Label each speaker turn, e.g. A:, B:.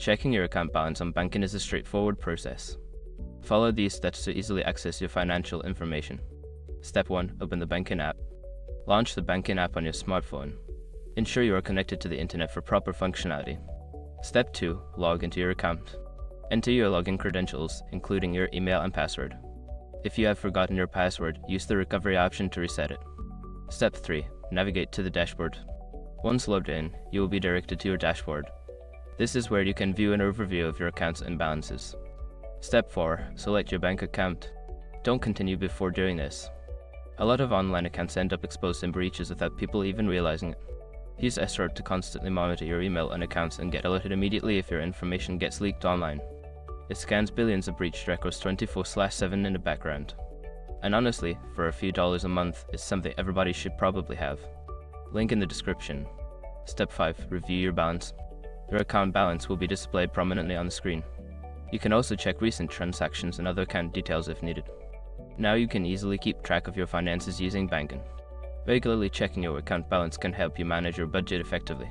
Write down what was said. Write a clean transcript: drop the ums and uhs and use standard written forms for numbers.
A: Checking your account balance on Bankin is a straightforward process. Follow these steps to easily access your financial information. Step 1. Open the Bankin app. Launch the Bankin app on your smartphone. Ensure you are connected to the internet for proper functionality. Step 2. Log into your account. Enter your login credentials, including your email and password. If you have forgotten your password, use the recovery option to reset it. Step 3. Navigate to the dashboard. Once logged in, you will be directed to your dashboard. This is where you can view an overview of your accounts and balances. Step 4. Select your bank account. Don't continue before doing this. A lot of online accounts end up exposed in breaches without people even realizing it. Use Escort to constantly monitor your email and accounts and get alerted immediately if your information gets leaked online. It scans billions of breached records 24/7 in the background. And honestly, for a few dollars a month, it's something everybody should probably have. Link in the description. Step 5. Review your balance. Your account balance will be displayed prominently on the screen. You can also check recent transactions and other account details if needed. Now you can easily keep track of your finances using Bankin. Regularly checking your account balance can help you manage your budget effectively.